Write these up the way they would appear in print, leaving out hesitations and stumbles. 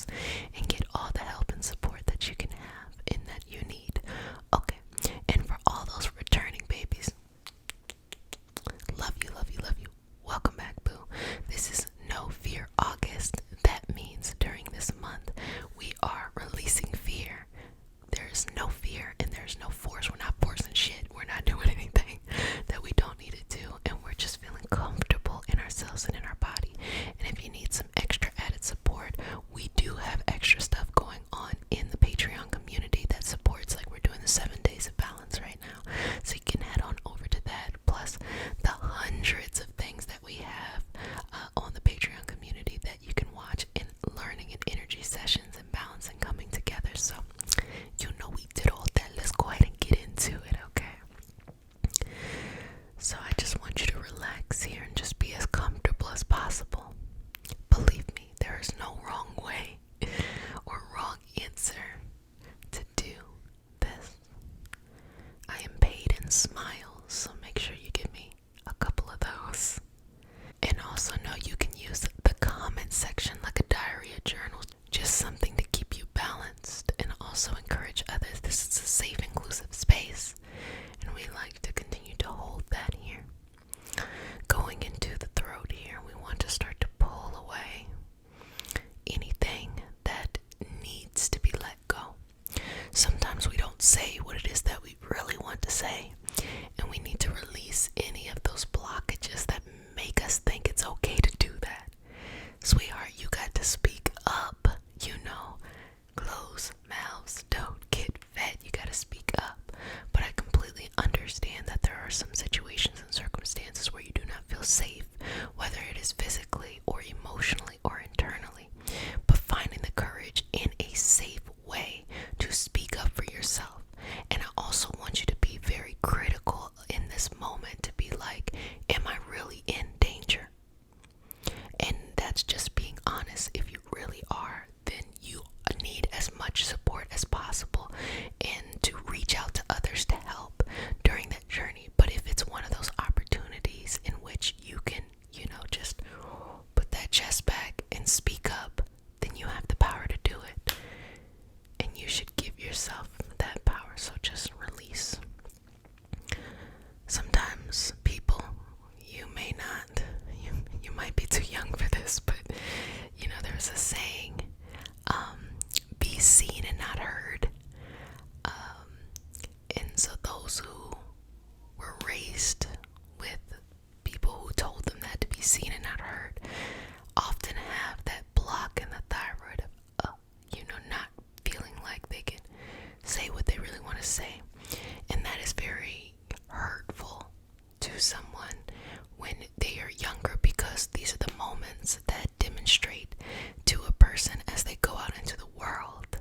house and get all the help and support that you can have and that you need. Okay, and for all those returning babies, love you, love you, love you. Welcome back, boo. This is No Fear August. That means during this month, we are releasing fear. There's no fear and there's no force. We're not forcing shit. We're not doing anything that we don't need to do. And we're just feeling comfortable in ourselves and in our body. And if you need some extra added support, we do have extra stuff going on in the Patreon community that supports, like we're doing the 7 days of balance right now. So you can head on over to that. Plus the hundreds of things that we have on the Patreon community that you can watch in learning and energy sessions and balance and coming together. So you know we did all that. Let's go ahead and get into it, okay? So I just want you to relax here and just be as comfortable as possible. Believe me, there is no wrong way or wrong answer to do this. I am paid in smiles, so make sure you give me a couple of those. And also know you can use the comment section like a diary, a journal, just something to keep you balanced and also encourage others. This is a safe, inclusive space, and we like to continue to hold that here. Going into the throat here, we want to start to pull away anything that needs to be let go. Sometimes we don't say what it is that we really want to say, and we need to release any of those blockages that make us think it's okay to do that. Sweetheart, you got to speak up, you know. Closed mouths don't get fed. You got to speak up. But I completely understand that there are some situations and circumstances where you do not feel safe, whether it is physically or emotionally or internally. But finding the courage in a safe way to speak up for yourself. And I also want you to be very critical in this moment to be like, am I really in danger? And that's just being honest. If you really are, then you need as much support as possible and to reach out to others to help during that journey. But if it's one of those opportunities in which you can, you know, just put that chest back and speak up, then you have the power to do it. And you should give yourself that power. So just release. Sometimes people, you may not, you might be too young for this, but you know, there's a saying, be seen and not heard. And so those who were raised with people who told them that to be seen and not heard often have that block in the thyroid of, you know, not feeling like they can say what they really want to say. And that is very hurtful to someone when they are younger, because these are the moments that demonstrate to a person as they go out into the world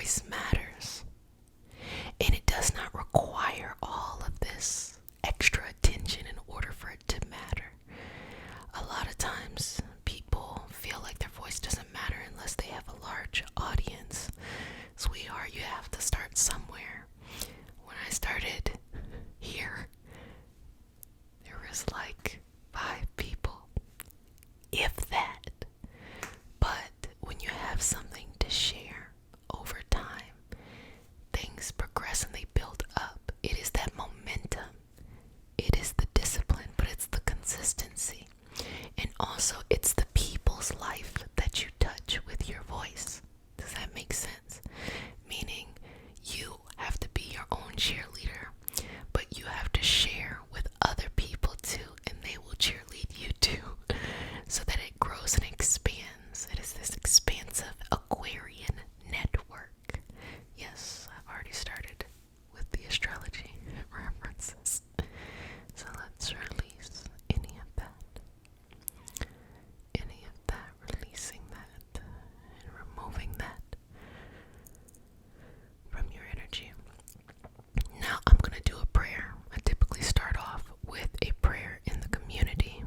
voice matters. And it does not require all of this extra attention in order for it to matter. A lot of times people feel like their voice doesn't matter unless they have a large audience. Sweetheart, you have to start somewhere. When I started here, there was like 5 people, if that. But when you have something to share over time, things progress and they build up. It is that momentum. It is the discipline, but it's the consistency. And also, it's the people's life that you touch with your voice. Does that make sense? Meaning, you have to be your own cheerleader, but you have to share with other people too, and they will cheerlead you too, so that it grows and expands. It is this expansive Aquarian network. Yes, I've already started with the astrology references. So let's release any of that, releasing that, and removing that from your energy. Now I'm going to do a prayer. I typically start off with a prayer in the community,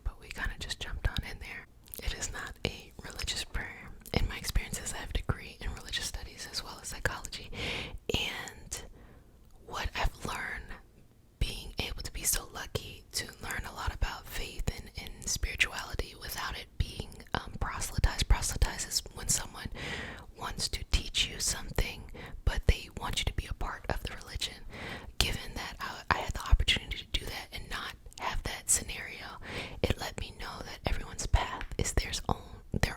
but we kind of just jumped on in there. It is not a religious prayer. In my experiences, I have a degree in religious studies as well as psychology, and what I've learned, being able to be so lucky to learn a lot about faith and spirituality without it being proselytized. Proselytized is when someone wants to teach you something, but they want you to be a part of the religion. Given that I had the opportunity to do that and not have that scenario, it let me know that everyone's path is their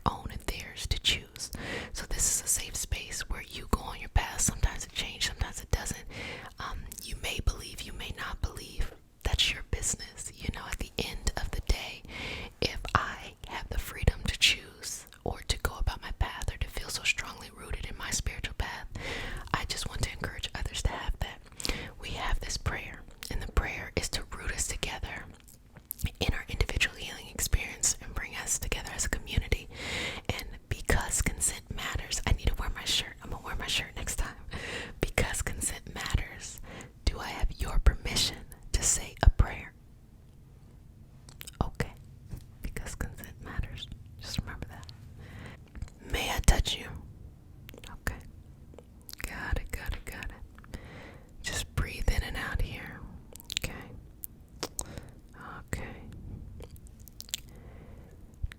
own and theirs to choose. So this is a safe space where you go on your path. Sometimes it changes, sometimes it doesn't. You may believe, you may not believe. That's your business. At the end of the day, if I have the freedom to choose or to go about my path or to feel so strongly rooted in my spiritual path, I just want to encourage others to have that. We have this prayer, and the prayer is to root us together in our individual healing experience and bring us together as a community. And because consent matters, I need to wear my shirt. I'm gonna wear my shirt next time. Because consent matters, do I have your permission to say a prayer? Okay. Because consent matters. Just remember that. May I touch you? Okay. Got it. Just breathe in and out here. Okay.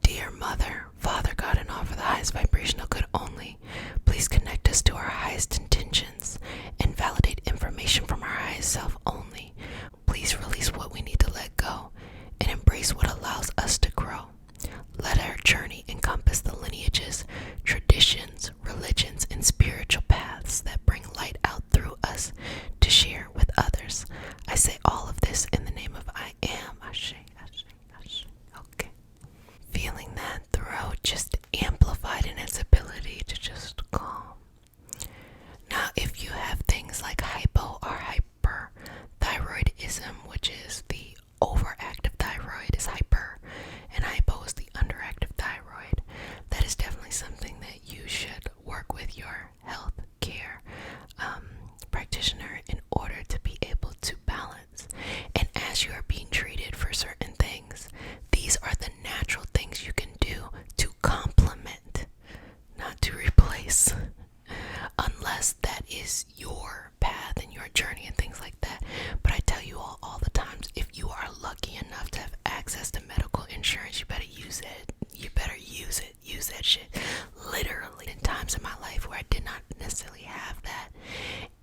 Dear Mother, Father God, and all for the highest vibrational good only, please connect us to our highest intentions and validate information from our highest self only. Please release what we need to let go and embrace what allows us to grow. Let our journey encompass the lineages, traditions, religions, and spiritual paths that bring light out through us to share with others. I say all of this in the name of I am. Ashe. Okay. Feeling that throat just amplified in its ability to just calm. Now, if you have things like hypo or hyperthyroidism, which is the overactive thyroid is hyper, and hypo is the underactive thyroid, that is definitely something that you should work with your health care practitioner in order to be able to balance. And as you are being treated for certain things, these are the natural things you can do to complement, not to replace, unless that is your path and your journey and things like that. But I tell you all the times, if you are lucky enough to have access to medical insurance, you better use it. Use that shit. Literally, in times in my life where I did not necessarily have that,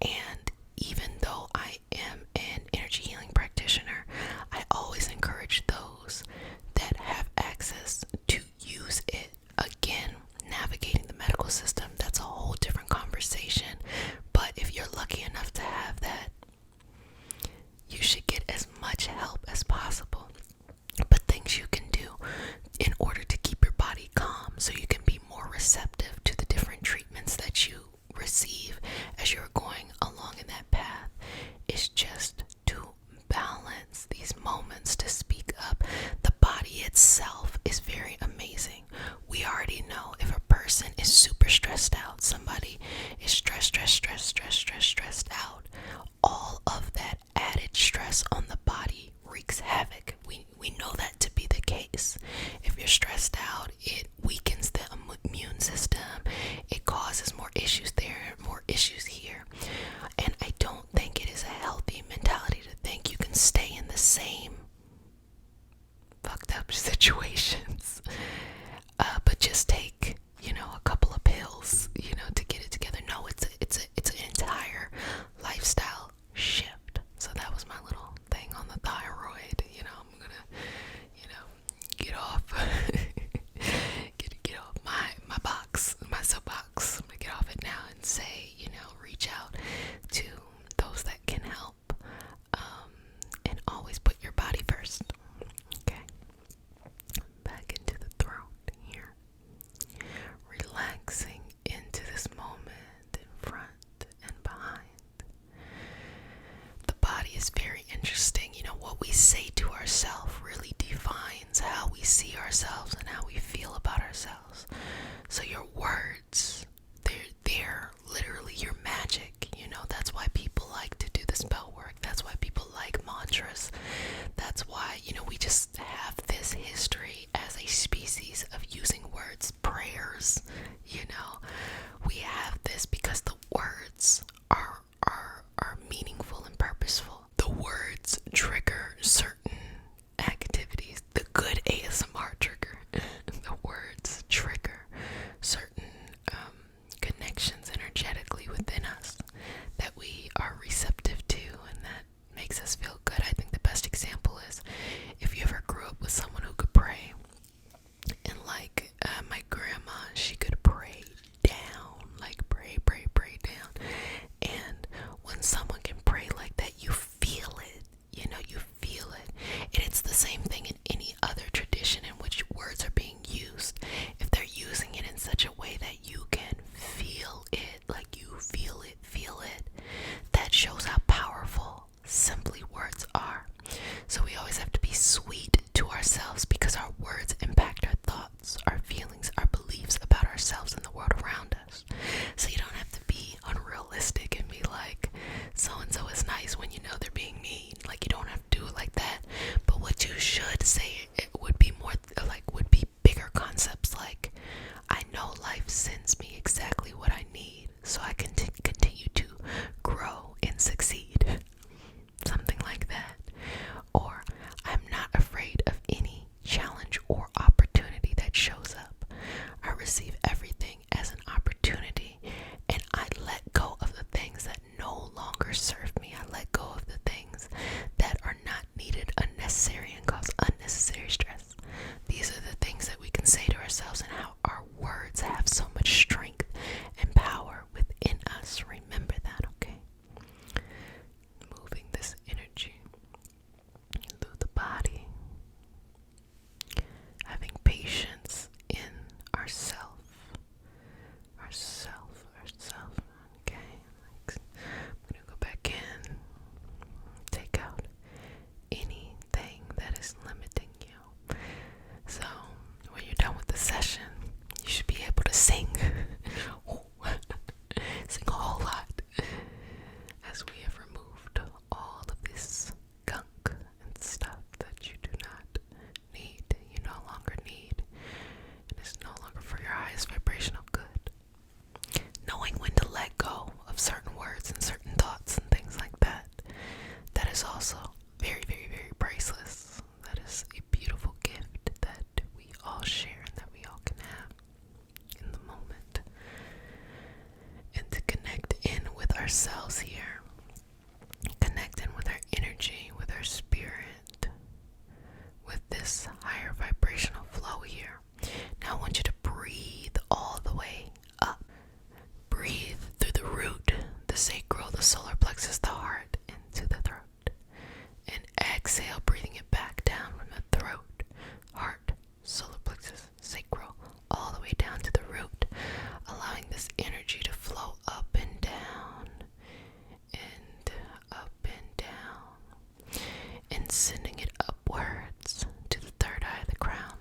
and even though I am an energy healing practitioner, I always encourage those that have access to use it. Again, navigating the medical system, that's a whole different conversation. But if you're lucky enough to have that, you should get as much help as possible. But things you can do in order to keep your body calm so you can be more receptive to the different treatments that you receive as you're going along in that path is just to balance these moments to speak up. The body itself is very amazing. We already know if a person is super stressed out, somebody it causes more issues there, more issues here. And I don't think it is a healthy mentality to think you can stay in the same fucked up situations, but just take, a couple of pills, to get it together. No, it's an entire lifestyle shift. So that was my little thing on the thyroid. I'm gonna, get off, get off my box, my soapbox. I'm gonna get off it now and say, reach out to those that can help, and always put your body first. Okay, back into the throat here, relaxing into this moment in front and behind. The body is very interesting. What we say to ourselves really defines how we see ourselves and how we feel about ourselves. So your words, they're literally your magic. That's why people like to do the spell work. That's why people like mantras. That's why, we just have this history as a species of using words, prayers. We have this because the words are meaningful and purposeful. The words trigger certain activities. The good ASMR trigger. The words trigger certain connections energetically within us that we are receptive to, and that makes us feel good. I think the best example is if you ever grew up with someone who could pray, and like my grandma, she could pray down, like pray down. And when someone can pray like that, you feel it. You feel it. And it's the same thing in any other tradition in which words are being used. If they're using it in such a way that you can feel it, like you feel it, that shows how powerful simply words are. So we always have to be sweet to ourselves, because our words impact our thoughts, our feelings, our beliefs about ourselves and the world around us. So you don't have to be unrealistic and be like, so-and-so is nice when you know they're being mean. Like, you don't have to do it like that. But what you should say, it would be more would be bigger concepts like, I know life sends me exactly what I need so I can continue to grow and succeed. Something like that. Or, I'm not afraid of any challenge or opportunity that shows up. I receive everything as an opportunity, and I let go of the things that no longer serve me. I let go of the things that are not needed, unnecessary, and cause unnecessary stress. These are the things that we can say to ourselves, and how our words have so much strength and power within us. Remember that, okay? Moving this energy through the body, having patience in ourself, okay? I'm gonna go back in, take out anything that is limiting you. So when you're done with the session, you should be able to sing. Sing a whole lot, as we have removed all of this gunk and stuff that you do not need, you no longer need, and it's no longer for your highest vibrational good. Knowing when to let go of certain words and certain thoughts and things like that, that is also very, very, very priceless. That is a beautiful gift that we all share and that we all can have in the moment. And to connect in with ourselves here, connect in with our energy, with our spirit, with this higher vibrational flow here. Now I want you to breathe all the way up. Breathe through the root, the sacral, the solar plexus, the heart, into the throat. And exhale, breathing it back down from the throat, heart, solar plexus, sacral, all the way down to the root, allowing this energy to flow up and down, and up and down, and sending it upwards to the third eye of the crown,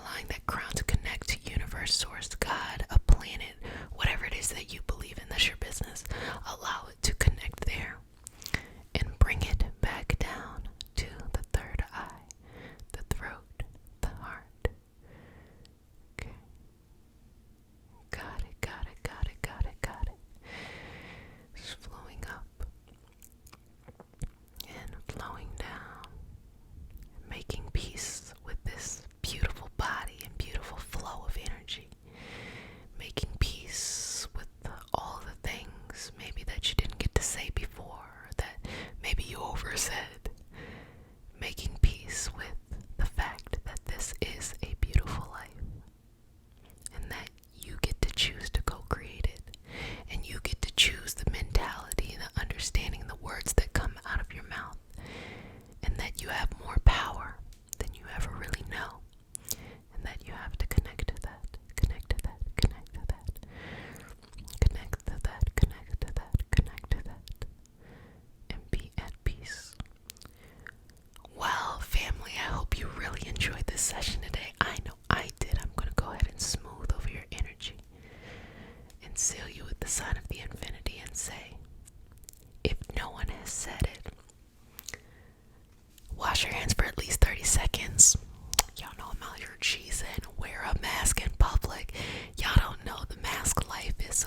allowing that crown to connect to universe, source, God, a planet, whatever it is that you believe in. That's your business. Allow it to connect there, and bring it back down to the third eye, the throat, the heart. Okay. God. seal you with the sign of the infinity and say, if no one has said it, wash your hands for at least 30 seconds. Y'all know I'm out here cheesing. Wear a mask in public. Y'all don't know the mask life is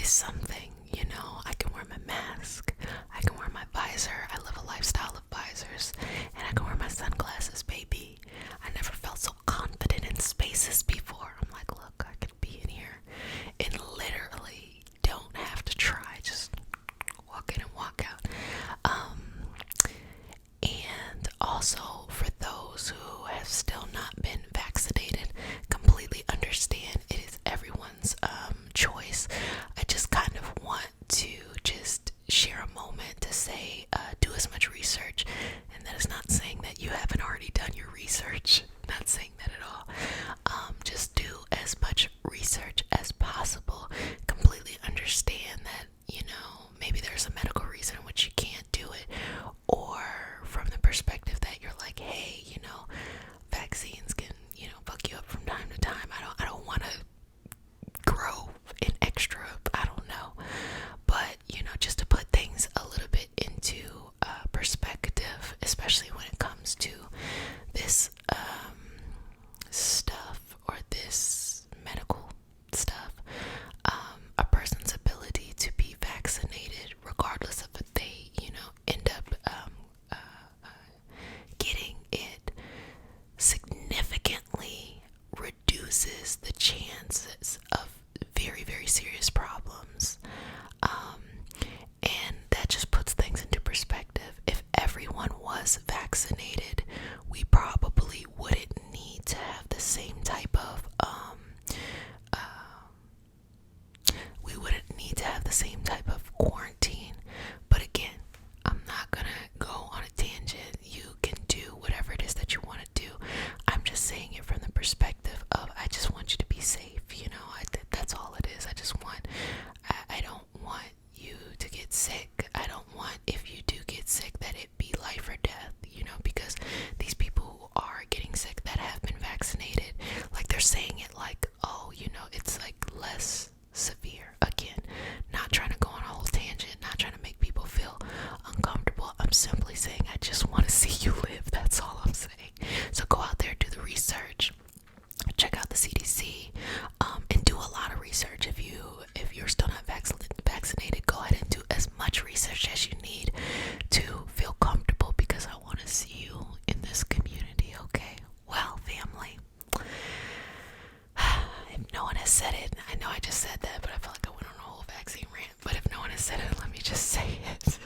something, you know. I can wear my mask. I can wear my visor. I live a lifestyle of visors. And I can wear my sunglasses, baby. I never felt so confident in spaces before. I'm like, look, I could be in here and literally don't have to try. Just walk in and walk out. And also for those who have still not been vaccinated, completely understand it is everyone's choice. I just kind of want to just share a moment to say, do as much research, and that is not saying that you haven't already done your research. Not saying that at all. Just do as much research as possible. Completely understand that, you know, maybe there's a medical reason in which you can't do it, or from the perspective that you're like, hey, you know, vaccines can, you know, fuck you up from time to time. I don't want to grow an extra, I don't know, but you know, just to put things a little bit into perspective, especially when it comes to this stuff, or this medical stuff, a person's ability to be vaccinated, regardless of if they, you know, end up getting it, significantly reduces the chances of very, very serious problems. And that just puts things into perspective. If everyone was vaccinated, we probably wouldn't need to have the same type of quarantine. But again, I'm not gonna go on a tangent. You can do whatever it is that you want to do. I'm just saying it from the perspective of, I just want you to be safe, you know. That's all it is. I don't want you to get sick. I don't want, if you do get sick, that it be life or death, you know, because these people who are getting sick that have been vaccinated, like, they're saying it like, oh, you know, it's like less severe. Again, not trying to go on a whole tangent, not trying to make people feel uncomfortable. I'm simply saying I just want to see you live. That's all I'm saying. So go out there, do the research, check out the CDC, and do a lot of research. If you're still not vaccinated, go ahead and do as much research as you need to feel comfortable, because I want to see you in this community. Okay, well, family, if no one has said it, I know I just said that, but I feel like I went on a whole vaccine rant. But if no one has said it, let me just say it.